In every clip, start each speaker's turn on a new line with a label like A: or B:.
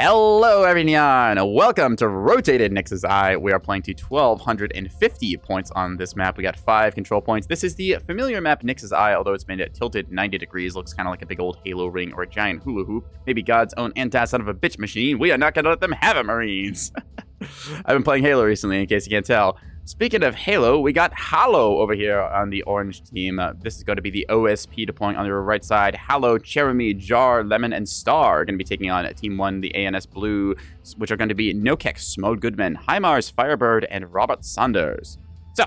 A: Hello everyone, welcome to Rotated Nix's Eye. We are playing to 1,250 points on this map. We got 5 control points. This is the familiar map Nix's Eye, although it's been tilted 90 degrees. Looks kind of like a big old halo ring or a giant hula hoop. Maybe God's own anti-son of a bitch machine. We are not going to let them have it, Marines. I've been playing Halo recently, in case you can't tell. Speaking of Halo, we got Hollow over here on the orange team. This is going to be the OSP deploying on the right side. Hollow, Cherami, Jar, Lemon, and Star are going to be taking on Team 1, the ANS Blue, which are going to be Nokek, Smode Goodman, Himars, Firebird, and Robert Saunders. So,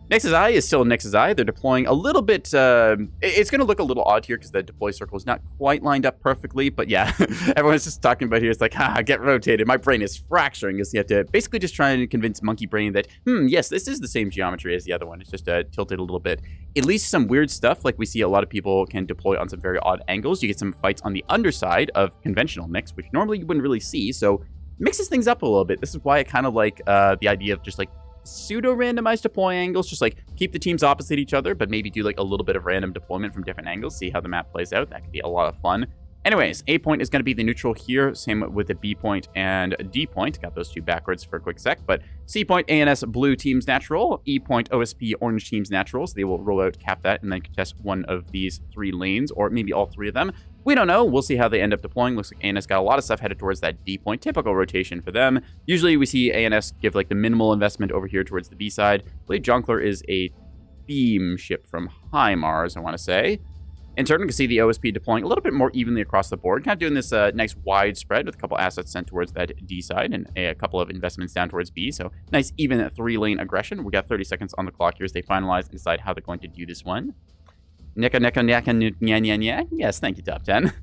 A: Nix's Eye is still Nix's Eye. They're deploying a little bit, it's going to look a little odd here because the deploy circle is not quite lined up perfectly, but yeah, everyone's just talking about here. It's like, get rotated. My brain is fracturing. You have to basically just try and convince Monkey Brain that, yes, this is the same geometry as the other one. It's just tilted a little bit. At least some weird stuff, like we see a lot of people can deploy on some very odd angles. You get some fights on the underside of conventional Nix, which normally you wouldn't really see, so mixes things up a little bit. This is why I kind of like the idea of just like pseudo-randomized deploy angles, just like keep the teams opposite each other, but maybe do like a little bit of random deployment from different angles, see how the map plays out. That could be a lot of fun. Anyways, A point is going to be the neutral here, same with the B point and D point. Got those two backwards for a quick sec, but C point, ANS Blue team's natural, E point, OSP Orange team's natural, so they will roll out, cap that, and then contest one of these 3 lanes, or maybe all 3 of them. We don't know. We'll see how they end up deploying. Looks like ANS got a lot of stuff headed towards that D point. Typical rotation for them. Usually we see ANS give like the minimal investment over here towards the B side. I believe Jonkler is a beam ship from Himars, I want to say. In turn, we can see the OSP deploying a little bit more evenly across the board. Kind of doing this nice wide spread with a couple assets sent towards that D side and a couple of investments down towards B. So nice even 3-lane aggression. We got 30 seconds on the clock here as they finalize and decide how they're going to do this one. Yes, thank you, Top 10.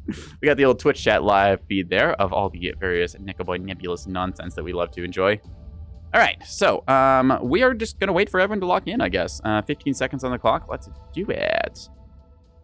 A: We got the old Twitch chat live feed there of all the various Nebulous nonsense that we love to enjoy. All right, so we are just going to wait for everyone to lock in, I guess. 15 seconds on the clock. Let's do it.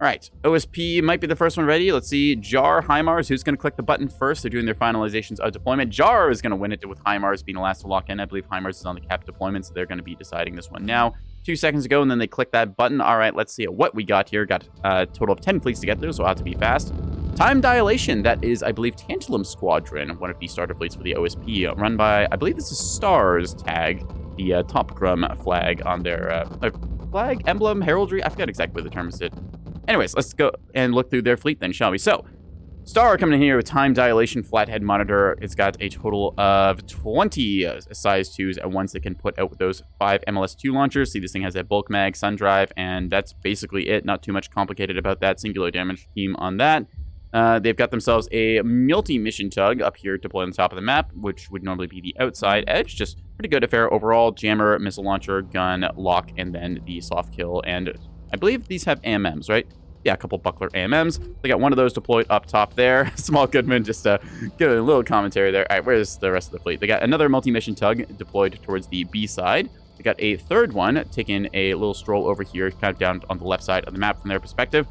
A: All right, OSP might be the first one ready. Let's see, Jar, Himars, who's going to click the button first? They're doing their finalizations of deployment. Jar is going to win it with Himars being the last to lock in. I believe Himars is on the cap deployment, so they're going to be deciding this one now. 2 seconds ago, and then they click that button. All right, let's see what we got here. Got a total of 10 fleets to get through, so I'll have to be fast. Time Dilation, that is, I believe, Tantalum Squadron, one of the starter fleets for the OSP, run by, I believe this is Stars tag, the Top Grum flag on their flag, emblem, heraldry. I forgot exactly what the term is. Anyways, let's go and look through their fleet then, shall we? So, Star coming in here with Time Dilation Flathead Monitor. It's got a total of 20 size 2s at once that can put out those 5 MLS2 launchers. See, this thing has a bulk mag, sun drive, and that's basically it. Not too much complicated about that. Singular damage team on that. They've got themselves a multi-mission tug up here deployed on the top of the map, which would normally be the outside edge. Just pretty good affair overall. Jammer, missile launcher, gun, lock, and then the soft kill. And I believe these have AMMs, right? Yeah, a couple Buckler AMMs. They got one of those deployed up top there. Small Goodman, just give a little commentary there. All right, where's the rest of the fleet? They got another multi-mission tug deployed towards the B side. They got a third one taking a little stroll over here, kind of down on the left side of the map from their perspective.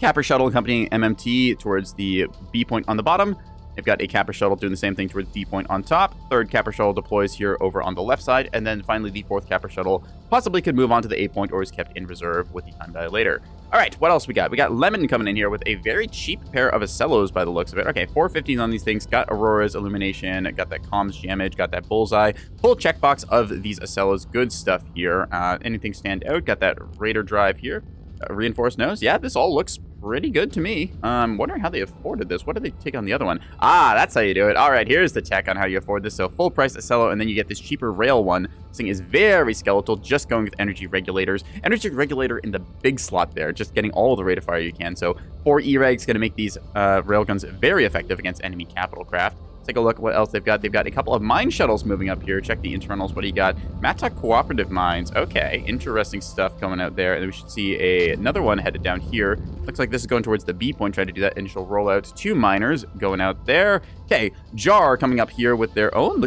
A: Capper shuttle accompanying MMT towards the B point on the bottom. They've got a Capper shuttle doing the same thing towards D point on top. Third Capper shuttle deploys here over on the left side. And then finally, the 4th Capper shuttle possibly could move on to the A point or is kept in reserve with the Time Dilator. All right, what else we got? We got Lemon coming in here with a very cheap pair of Acellos by the looks of it. Okay, 450s on these things. Got Aurora's illumination, got that comms damage, got that bullseye. Full checkbox of these Acellos. Good stuff here. Anything stand out? Got that Raider drive here. Reinforced nose. Yeah, this all looks pretty good to me. Wondering how they afforded this. What did they take on the other one? Ah, that's how you do it. All right, here's the tech on how you afford this. So full price Acello, and then you get this cheaper rail one. This thing is very skeletal, just going with energy regulators. Energy regulator in the big slot there, just getting all of the rate of fire you can. So 4 E-Regs going to make these railguns very effective against enemy capital craft. Take a look at what else they've got. They've got a couple of mine shuttles moving up here. Check the internals. What do you got? Matak Cooperative Mines. Okay, interesting stuff coming out there. And then we should see another one headed down here. Looks like this is going towards the B point, trying to do that initial rollout. 2 miners going out there. Okay, Jar coming up here with their own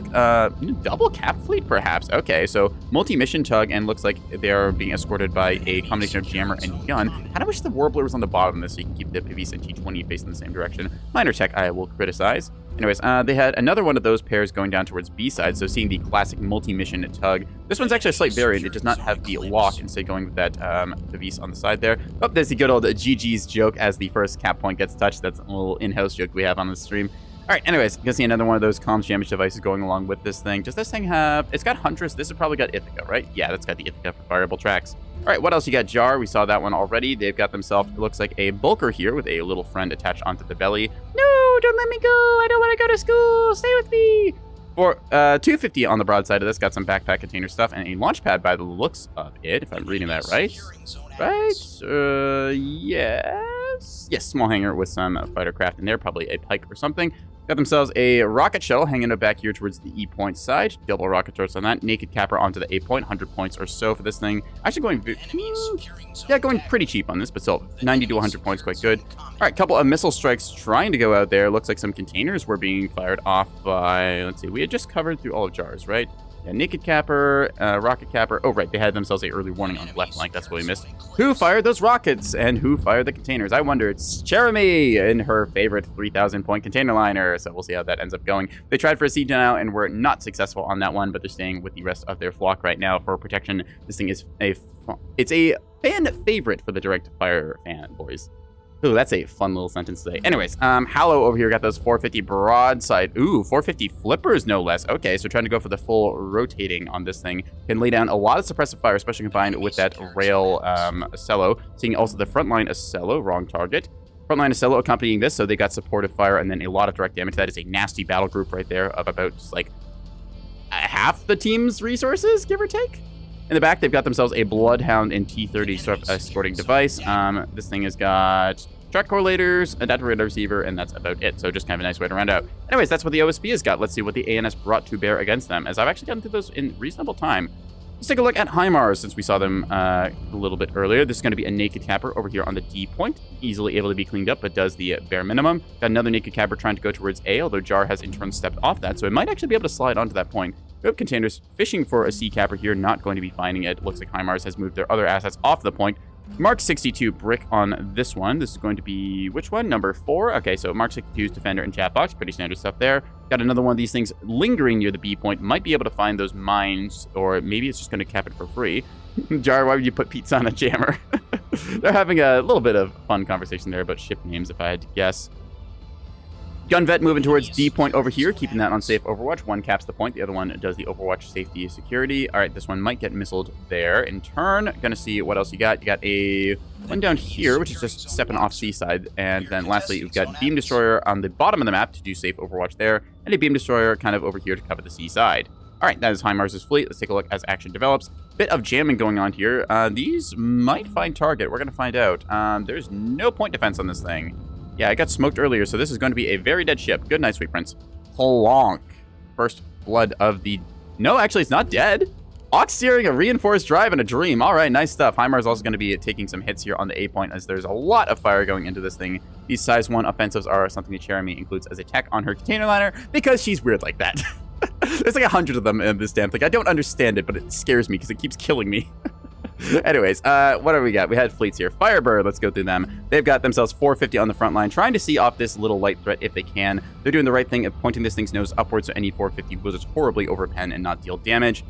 A: double cap fleet, perhaps. Okay, so multi-mission tug, and looks like they are being escorted by a combination of jammer and gun. Kind of wish the Warbler was on the bottom of this so you can keep the Pivisa and T20 facing the same direction. Minor tech I will criticize. Anyways, they had another one of those pairs going down towards B side, so seeing the classic multi-mission tug. This one's actually a slight variant. It does not have the lock, instead going with that Pivisa on the side there. Oh, there's the good old GG's joke as the first cap point gets touched. That's a little in-house joke we have on the stream. All right, anyways, you can see another one of those comms damage devices going along with this thing. Does this thing have... It's got Huntress. This has probably got Ithaca, right? Yeah, that's got the Ithaca for fireable tracks. All right, what else you got? Jar, we saw that one already. They've got themselves, it looks like a Bulker here with a little friend attached onto the belly. No, don't let me go. I don't want to go to school. Stay with me. For 250 on the broadside of this, got some backpack container stuff and a launch pad by the looks of it, if I'm reading that right. Right? Yes. Yes, small hangar with some fighter craft in there, probably a Pike or something. Got themselves a rocket shuttle hanging up back here towards the E point side. Double rocket torch on that. Naked capper onto the A point. 100 points or so for this thing. Actually going pretty cheap on this, but still 90 to 100 points, quite good. All right, couple of missile strikes trying to go out there. Looks like some containers were being fired off by, let's see, we had just covered through all of Jars, right? Yeah, Naked Capper, Rocket Capper. Oh, right, they had themselves a early warning on the left flank. That's what we missed. Who fired those rockets and who fired the containers? I wonder. It's Jeremy in her favorite 3,000-point container liner. So we'll see how that ends up going. They tried for a siege now and were not successful on that one, but they're staying with the rest of their flock right now for protection. This thing is it's a fan favorite for the direct fire fanboys. Ooh, that's a fun little sentence today. Anyways, Hallow over here got those 450 broadside. Ooh, 450 flippers, no less. Okay, so trying to go for the full rotating on this thing. Can lay down a lot of suppressive fire, especially combined with that rail Acello. Seeing also the frontline Acello, wrong target. Frontline Acello accompanying this, so they got supportive fire and then a lot of direct damage. That is a nasty battle group right there of about just like half the team's resources, give or take. In the back, they've got themselves a Bloodhound and T-30 sort of escorting device. This thing has got track correlators, adaptive radar receiver, and that's about it. So just kind of a nice way to round out. Anyways, that's what the OSB has got. Let's see what the ANS brought to bear against them, as I've actually gotten through those in reasonable time. Let's take a look at HIMARS since we saw them a little bit earlier. This is going to be a Naked Capper over here on the D point. Easily able to be cleaned up, but does the bare minimum. Got another Naked Capper trying to go towards A, although Jar has in turn stepped off that, so it might actually be able to slide onto that point. We have containers fishing for a C Capper here, not going to be finding it. Looks like HIMARS has moved their other assets off the point. Mark 62 brick on this one. This is going to be, which one? Number 4? Okay, so Mark 62's Defender and Chat Box. Pretty standard stuff there. Got another one of these things lingering near the B point. Might be able to find those mines, or maybe it's just going to cap it for free. Jar, why would you put pizza on a jammer? They're having a little bit of fun conversation there about ship names, if I had to guess. Gunvet moving towards D point over here, keeping that on safe overwatch. One caps the point, the other one does the overwatch safety security. All right, this one might get missiled there. In turn, gonna see what else you got. You got a one down here, which is just stepping off seaside. And then lastly, you've got Beam Destroyer on the bottom of the map to do safe overwatch there, and a Beam Destroyer kind of over here to cover the seaside. All right, that is HIMARS' fleet. Let's take a look as action develops. Bit of jamming going on here. These might find target. We're gonna find out. There's no point defense on this thing. Yeah, I got smoked earlier, so this is going to be a very dead ship. Good night, sweet prince. Plonk. First blood of the... No, actually, it's not dead. Ox steering, a reinforced drive, and a dream. All right, nice stuff. HIMARS is also going to be taking some hits here on the A point, as there's a lot of fire going into this thing. These size 1 offensives are something that Jeremy includes as a tech on her container liner, because she's weird like that. There's like 100 of them in this damn thing. I don't understand it, but it scares me, because it keeps killing me. Anyways, what have we got? We had fleets here. Firebird, let's go through them. They've got themselves 450 on the front line, trying to see off this little light threat if they can. They're doing the right thing of pointing this thing's nose upwards, so any 450 will just horribly overpen and not deal damage.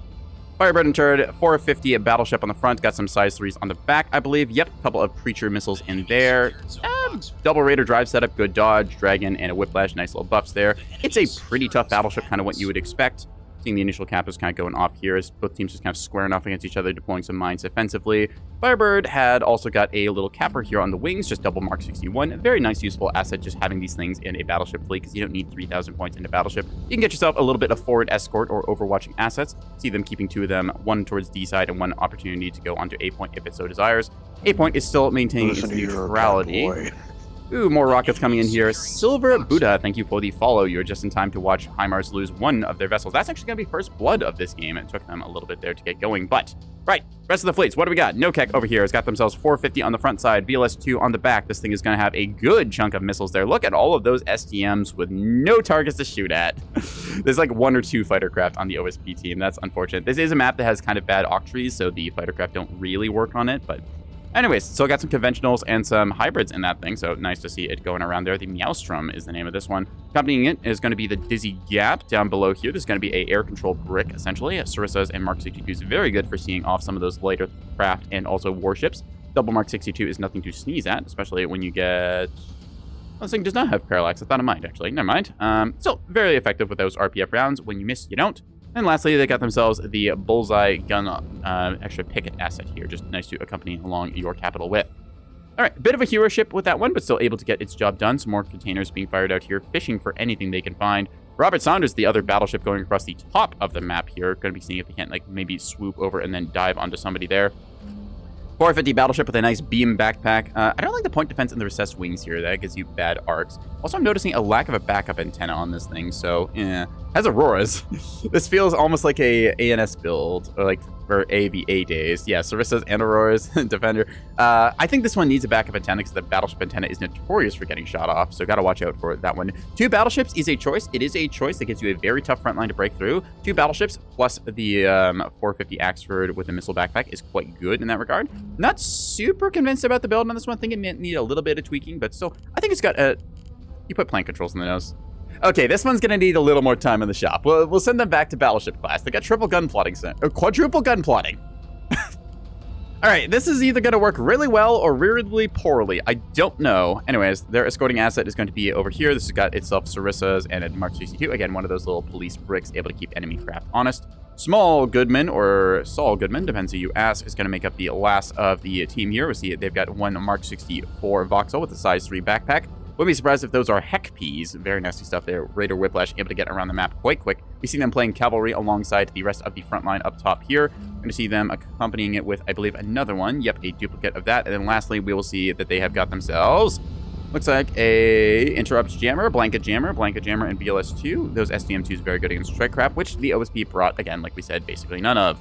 A: Firebird in turn, 450 Battleship on the front, got some size 3s on the back, I believe. Yep, a couple of Preacher missiles in there. Double Raider drive setup, good dodge, Dragon, and a Whiplash, nice little buffs there. It's a pretty tough battleship, kind of what you would expect. Seeing the initial cap is kind of going off here as both teams just kind of squaring off against each other, deploying some mines offensively. Firebird had also got a little capper here on the wings, just double Mark 61. Very nice, useful asset, just having these things in a battleship fleet, because you don't need 3,000 points in a battleship. You can get yourself a little bit of forward escort or overwatching assets. See them keeping 2 of them, one towards D side and one opportunity to go onto A point if it so desires. A point is still maintaining its neutrality. Ooh, more rockets coming in here. Silver Buddha, thank you for the follow. You're just in time to watch HIMARS lose one of their vessels. That's actually going to be first blood of this game. It took them a little bit there to get going, but... Right, rest of the fleets, what do we got? Nokek over here has got themselves 450 on the front side, VLS-2 on the back. This thing is going to have a good chunk of missiles there. Look at all of those STMs with no targets to shoot at. There's like 1 or 2 fighter craft on the OSP team. That's unfortunate. This is a map that has kind of bad octrees, so the fighter craft don't really work on it, but... Anyways, still got some conventionals and some hybrids in that thing, so nice to see it going around there. The Meowstrom is the name of this one. Accompanying it is going to be the Dizzy Gap down below here. This is going to be a air control brick, essentially. Sarissa's and Mark 62 is very good for seeing off some of those lighter craft and also warships. Double Mark 62 is nothing to sneeze at, especially when you get... this thing does not have parallax. I thought it might, actually. Never mind. Still very effective with those RPF rounds. When you miss, you don't. And lastly, they got themselves the bullseye gun extra picket asset here. Just nice to accompany along your capital with. All right, bit of a hero ship with that one, but still able to get its job done. Some more containers being fired out here, fishing for anything they can find. Robert Saunders, the other battleship going across the top of the map here. Going to be seeing if they can't, like, maybe swoop over and then dive onto somebody there. 450 battleship with a nice beam backpack. I don't like the point defense and the recessed wings here. That gives you bad arcs. Also, I'm noticing a lack of a backup antenna on this thing, so, yeah. Has Auroras. This feels almost like a ANS build, or like for AVA days. Yeah, Sarissas and Auroras, Defender. I think this one needs a backup antenna because the battleship antenna is notorious for getting shot off, so gotta watch out for that one. 2 battleships is a choice. It is a choice that gives you a very tough front line to break through. 2 battleships plus the 450 Axford with a missile backpack is quite good in that regard. Not super convinced about the build on this one. I think it might need a little bit of tweaking, but still, I think it's got a... You put plane controls in the nose. Okay, this one's gonna need a little more time in the shop. We'll send them back to battleship class. They got triple gun plotting, or quadruple gun plotting. All right, this is either gonna work really well or really poorly. I don't know. Anyways, their escorting asset is going to be over here. This has got itself Sarissas and a Mark 62. Again, one of those little police bricks able to keep enemy craft honest. Small Goodman, or Saul Goodman, depends who you ask, is going to make up the last of the team here. We see they've got one Mark 64 Vauxhall with a size 3 backpack. Wouldn't be surprised if those are Heck Peas. Very nasty stuff there. Raider Whiplash able to get around the map quite quick. We see them playing cavalry alongside the rest of the front line up top here. We're going to see them accompanying it with, I believe, another one. Yep, a duplicate of that. And then lastly, we will see that they have got themselves... Looks like a Interrupt Jammer, Blanket Jammer, and BLS-2. Those SDM-2s very good against strike craft, which the OSP brought, again, like we said, basically none of.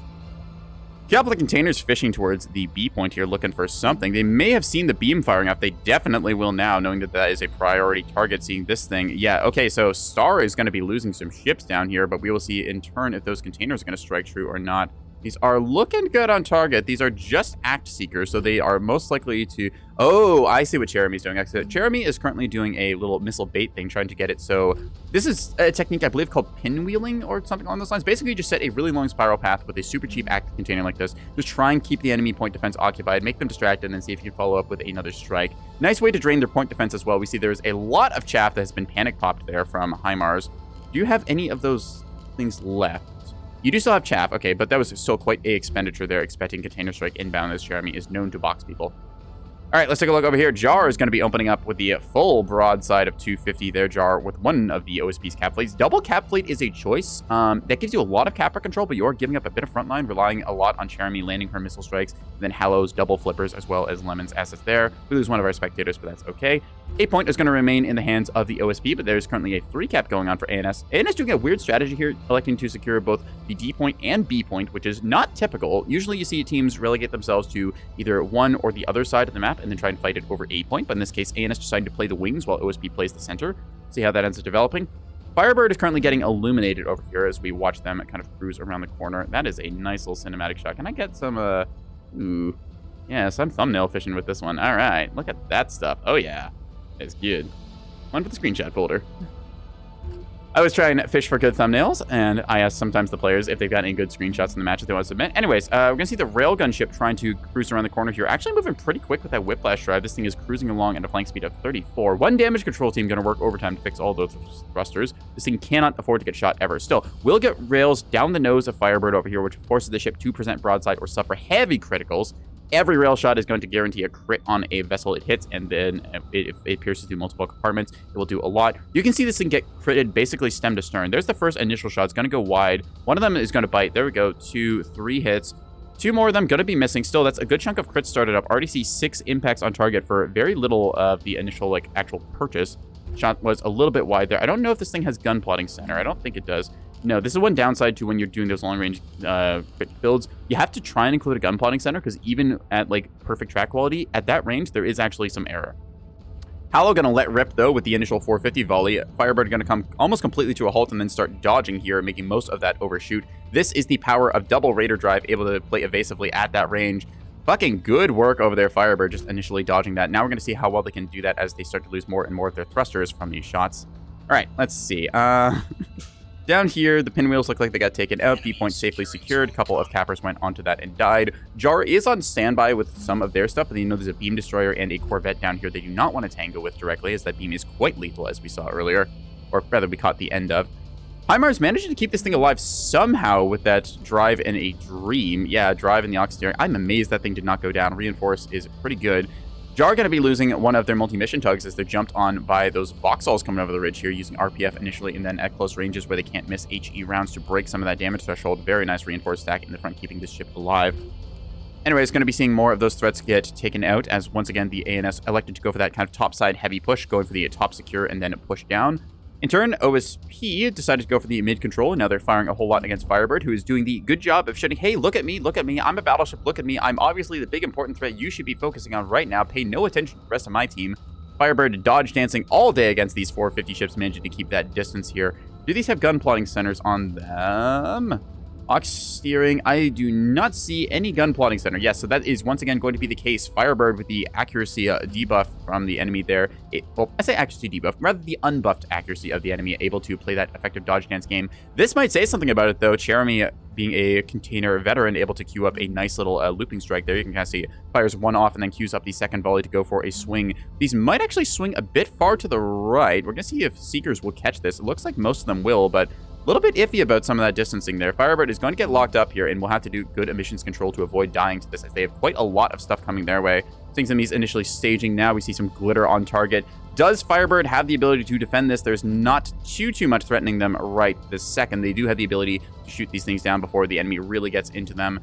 A: Couple of containers fishing towards the B point here, looking for something. They may have seen the beam firing up. They definitely will now, knowing that that is a priority target, seeing this thing. Yeah, okay, so Star is going to be losing some ships down here, but we will see in turn if those containers are going to strike true or not. These are looking good on target. These are just Act Seekers, so they are most likely to... Oh, I see what Jeremy's doing. Jeremy is currently doing a little missile bait thing, trying to get it. So this is a technique, I believe, called pinwheeling or something along those lines. Basically, you just set a really long spiral path with a super cheap active container like this. Just try and keep the enemy point defense occupied, make them distracted, and then see if you can follow up with another strike. Nice way to drain their point defense as well. We see there's a lot of chaff that has been panic popped there from HIMARS. Do you have any of those things left? You do still have chaff, okay, but that was still quite a expenditure there, expecting container strike inbound, as Jeremy is known to box people. All right, let's take a look over here. Jar is going to be opening up with the full broadside of 250 there, Jar, with one of the OSP's cap fleets. Double cap fleet is a choice. That gives you a lot of capper control, but you're giving up a bit of frontline, relying a lot on Jeremy landing her missile strikes, and then Hallow's double flippers, as well as Lemon's assets there. We lose one of our spectators, but that's okay. A point is going to remain in the hands of the OSP, but there's currently a 3 cap going on for ANS. ANS doing a weird strategy here, electing to secure both the D point and B point, which is not typical. Usually you see teams relegate themselves to either one or the other side of the map and then try and fight it over A point, but in this case, ANS decided to play the wings while OSP plays the center. See how that ends up developing. Firebird is currently getting illuminated over here as we watch them kind of cruise around the corner. That is a nice little cinematic shot. Can I get some, ooh, yeah, some thumbnail fishing with this one. All right, look at that stuff. Oh yeah. It's good. One for the screenshot folder. I was trying to fish for good thumbnails, and I asked sometimes the players if they've got any good screenshots in the match that they want to submit. Anyways, we're going to see the railgun ship trying to cruise around the corner here. Actually moving pretty quick with that whiplash drive. This thing is cruising along at a flank speed of 34. One damage control team going to work overtime to fix all those thrusters. This thing cannot afford to get shot ever. Still, we'll get rails down the nose of Firebird over here, which forces the ship to present broadside or suffer heavy criticals. Every rail shot is going to guarantee a crit on a vessel it hits, and then if it pierces through multiple compartments, it will do a lot. You can see this thing get critted basically stem to stern. There's the first initial shot. It's going to go wide. One of them is going to bite. There we go. 2, 3 hits. 2 more of them going to be missing. Still, that's a good chunk of crits started up. Already see 6 impacts on target for very little of the initial, like, actual purchase. Shot was a little bit wide there. I don't know if this thing has gun plotting center. I don't think it does. No, this is one downside to when you're doing those long-range builds. You have to try and include a gun plotting center, because even at, like, perfect track quality, at that range, there is actually some error. Hallow going to let rip, though, with the initial 450 volley. Firebird going to come almost completely to a halt and then start dodging here, making most of that overshoot. This is the power of double Raider drive, able to play evasively at that range. Fucking good work over there, Firebird, just initially dodging that. Now we're going to see how well they can do that as they start to lose more and more of their thrusters from these shots. All right, let's see. Down here, the pinwheels look like they got taken out. B point safely secured. A couple of cappers went onto that and died. Jar is on standby with some of their stuff, but you know there's a beam destroyer and a corvette down here they do not want to tango with directly, as that beam is quite lethal, as we saw earlier. Or rather, we caught the end of. HIMARS managing to keep this thing alive somehow with that drive and a dream. Yeah, drive and the aux steering. I'm amazed that thing did not go down. Reinforce is pretty good. Jar going to be losing one of their multi-mission tugs as they're jumped on by those Vauxhalls coming over the ridge here, using RPF initially and then at close ranges where they can't miss HE rounds to break some of that damage threshold. Very nice reinforced stack in the front, keeping this ship alive. Anyways, going to be seeing more of those threats get taken out as once again the ANS elected to go for that kind of topside heavy push, going for the top secure and then push down. In turn, OSP decided to go for the mid-control, and now they're firing a whole lot against Firebird, who is doing the good job of shouting, hey, look at me, I'm a battleship, look at me, I'm obviously the big important threat you should be focusing on right now, pay no attention to the rest of my team. Firebird dodge dancing all day against these 450 ships, managing to keep that distance here. Do these have gun plotting centers on them? Aux steering, I do not see any gun plotting center. Yes, so that is once again going to be the case. Firebird with the accuracy debuff from the enemy there. Well, I say accuracy debuff, rather the unbuffed accuracy of the enemy, able to play that effective dodge dance game. This might say something about it, though. Jeremy, being a container veteran, able to queue up a nice little looping strike there. You can kind of see fires one off and then queues up the second volley to go for a swing. These might actually swing a bit far to the right. We're going to see if Seekers will catch this. It looks like most of them will, but a little bit iffy about some of that distancing there. Firebird is going to get locked up here and will have to do good emissions control to avoid dying to this, as they have quite a lot of stuff coming their way. Seeing some of these initially staging now. We see some glitter on target. Does Firebird have the ability to defend this? There's not too much threatening them right this second. They do have the ability to shoot these things down before the enemy really gets into them.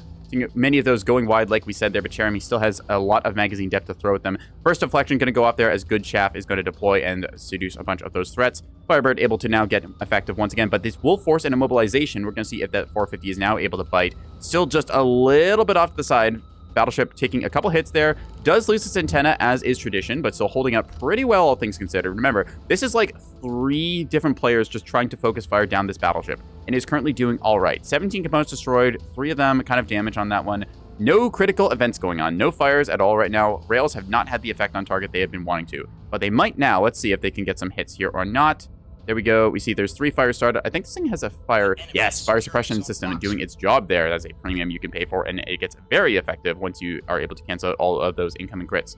A: Many of those going wide, like we said there, but Jeremy still has a lot of magazine depth to throw at them. First deflection going to go off there as Good Chaff is going to deploy and seduce a bunch of those threats. Firebird able to now get effective once again, but this will force an immobilization. We're going to see if that 450 is now able to bite. Still just a little bit off to the side. Battleship taking a couple hits there. Does lose its antenna, as is tradition, but still holding up pretty well, all things considered. Remember, this is like 3 different players just trying to focus fire down this battleship, and is currently doing all right. 17 components destroyed, 3 of them kind of damage on that one. No critical events going on, no fires at all right now. Rails have not had the effect on target they have been wanting to, but they might now. Let's see if they can get some hits here or not. There we go. We see there's 3 fires started. I think this thing has a fire. Yes, fire suppression system doing its job there. That's a premium you can pay for, and it gets very effective once you are able to cancel out all of those incoming crits.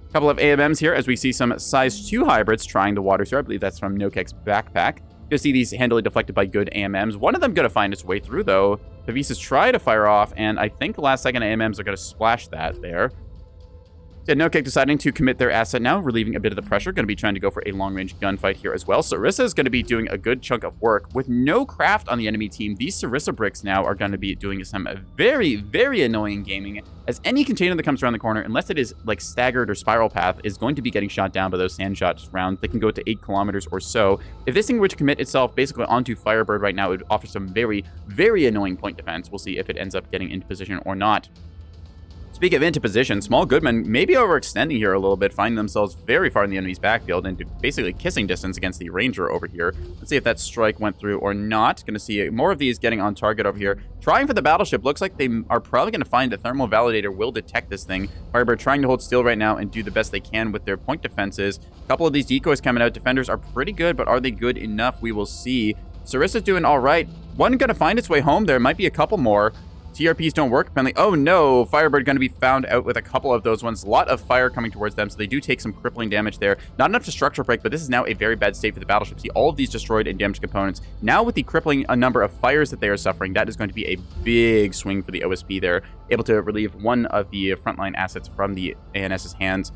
A: A couple of AMMs here as we see some size 2 hybrids trying the water star. I believe that's from Nokek's backpack. You'll see these handily deflected by good AMMs. One of them going to find its way through, though. Pavisa's try to fire off, and I think last second AMMs are going to splash that there. Yeah, Nokek deciding to commit their asset now, relieving a bit of the pressure. Going to be trying to go for a long-range gunfight here as well. Sarissa is going to be doing a good chunk of work. With no craft on the enemy team, these Sarissa bricks now are going to be doing some very, very annoying gaming, as any container that comes around the corner, unless it is like staggered or spiral path, is going to be getting shot down by those sand shots rounds. They can go to 8 kilometers or so. If this thing were to commit itself basically onto Firebird right now, it would offer some very, very annoying point defense. We'll see if it ends up getting into position or not. Speaking of into position, Small Goodman maybe overextending here a little bit, finding themselves very far in the enemy's backfield and basically kissing distance against the Ranger over here. Let's see if that strike went through or not. Going to see more of these getting on target over here. Trying for the Battleship. Looks like they are probably going to find the Thermal Validator will detect this thing. Firebird trying to hold still right now and do the best they can with their point defenses. A couple of these decoys coming out. Defenders are pretty good, but are they good enough? We will see. Sarissa's doing all right. One going to find its way home. There might be a couple more. TRPs don't work, apparently. Oh no, Firebird going to be found out with a couple of those ones. A lot of fire coming towards them, so they do take some crippling damage there. Not enough to structure break, but this is now a very bad state for the Battleship. See all of these destroyed and damaged components. Now with the crippling number of fires that they are suffering, that is going to be a big swing for the OSP there. Able to relieve one of the frontline assets from the ANS's hands.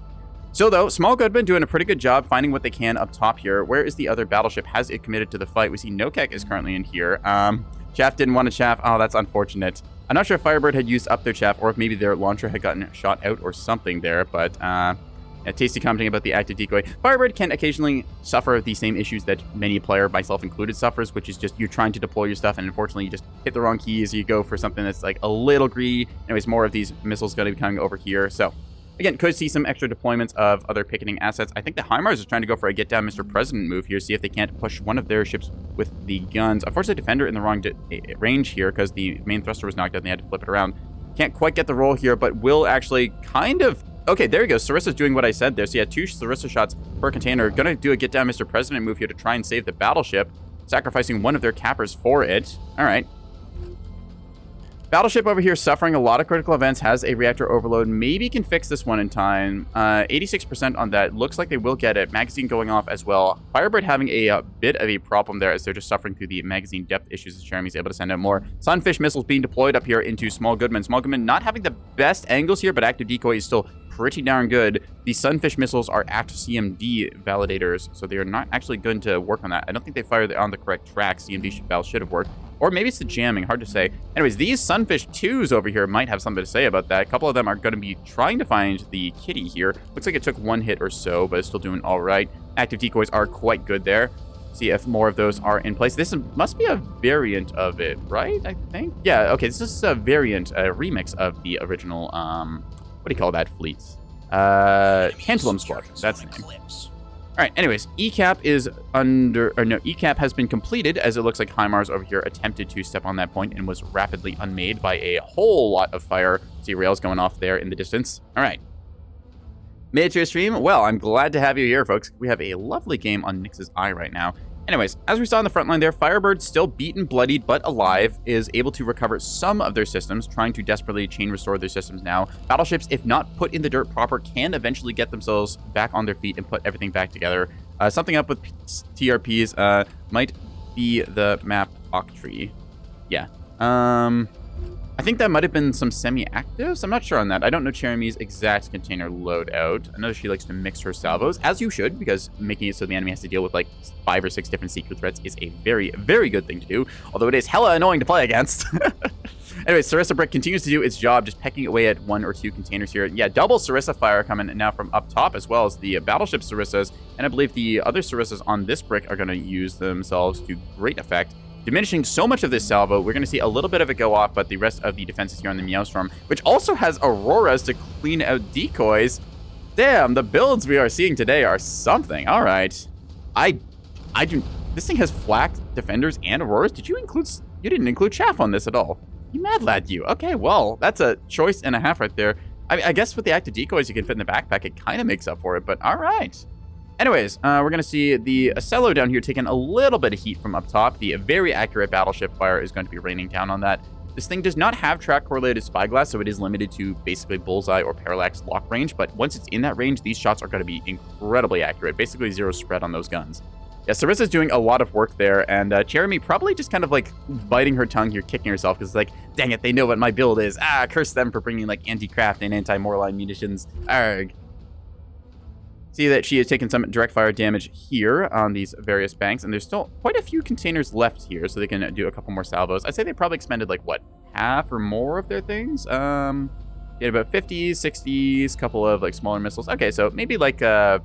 A: So though, Small Goodman doing a pretty good job finding what they can up top here. Where is the other Battleship? Has it committed to the fight? We see Nokek is currently in here. Chaff didn't want to chaff. Oh, that's unfortunate. I'm not sure if Firebird had used up their chaff or if maybe their launcher had gotten shot out or something there, but yeah, Tasty commenting about the active decoy. Firebird can occasionally suffer the same issues that many player, myself included, suffers, which is just you're trying to deploy your stuff and unfortunately you just hit the wrong keys. You go for something that's like a little greedy. Anyways, more of these missiles going to be coming over here. So again, could see some extra deployments of other picketing assets. I think the HIMARS is trying to go for a get down Mr. President move here, see if they can't push one of their ships with the guns. Unfortunately, Defender in the wrong range here because the main thruster was knocked out and they had to flip it around. Can't quite get the roll here, but will actually kind of... Okay, there you go. Sarissa's doing what I said there. So yeah, 2 Sarissa shots per container. Gonna do a get down Mr. President move here to try and save the Battleship. sacrificing one of their cappers for it. All right. Battleship over here suffering a lot of critical events, has a reactor overload. Maybe can fix this one in time. 86% on that. Looks like they will get it. Magazine going off as well. Firebird having a bit of a problem there as they're just suffering through the magazine depth issues as Jeremy's able to send out more. Sunfish missiles being deployed up here into Small Goodman. Small Goodman not having the best angles here, but active decoy is still pretty darn good. The Sunfish missiles are active CMD validators, so they are not actually going to work on that. I don't think they fired on the correct track. CMD valve should have worked. Or maybe it's the jamming, hard to say. Anyways, these Sunfish 2s over here might have something to say about that. A couple of them are going to be trying to find the kitty here. Looks like it took one hit or so, but it's still doing all right. Active decoys are quite good there. See if more of those are in place. This must be a variant of it, right? I think. Yeah, okay, this is a variant, a remix of the original, what do you call that, fleets? Tantalum Squad, that's the name. All right, anyways, ECAP is ECAP has been completed as it looks like HIMARS over here attempted to step on that point and was rapidly unmade by a whole lot of fire. See rails going off there in the distance. All right. Made it to a stream? Well, I'm glad to have you here, folks. We have a lovely game on Nyx's Eye right now. Anyways, as we saw in the front line there, Firebird, still beaten, bloodied, but alive, is able to recover some of their systems, trying to desperately chain restore their systems now. Battleships, if not put in the dirt proper, can eventually get themselves back on their feet and put everything back together. Something up with TRPs might be the map Octree. Yeah. I think that might have been some semi-actives. I'm not sure on that. I don't know Cherami's exact container loadout. I know she likes to mix her salvos, as you should, because making it so the enemy has to deal with like 5 or 6 different secret threats is a very, very good thing to do. Although it is hella annoying to play against. Anyway, Sarissa Brick continues to do its job, just pecking away at 1 or 2 containers here. Yeah, double Sarissa fire coming now from up top, as well as the Battleship Sarissas. And I believe the other Sarissas on this brick are going to use themselves to great effect, diminishing so much of this salvo. We're going to see a little bit of it go off, but the rest of the defenses here on the Meowstorm, which also has Auroras to clean out decoys. Damn, the builds we are seeing today are something. All right. This thing has flak defenders and Auroras. You didn't include Chaff on this at all. You mad lad, you. Okay, well, that's a choice and a half right there. I guess with the active decoys you can fit in the backpack, it kind of makes up for it, but all right. Anyways, we're going to see the Acello down here taking a little bit of heat from up top. The very accurate Battleship fire is going to be raining down on that. This thing does not have track-correlated spyglass, so it is limited to basically bullseye or parallax lock range, but once it's in that range, these shots are going to be incredibly accurate. Basically zero spread on those guns. Yeah, Sarissa's doing a lot of work there, and Jeremy probably just kind of like biting her tongue here, kicking herself, because it's like, dang it, they know what my build is. Curse them for bringing like anti-craft and anti-Morline munitions. Arg. See that she has taken some direct fire damage here on these various banks, and there's still quite a few containers left here, so they can do a couple more salvos. I'd say they probably expended like, what, half or more of their things? They had about 50s, 60s, couple of like smaller missiles. Okay, so maybe like a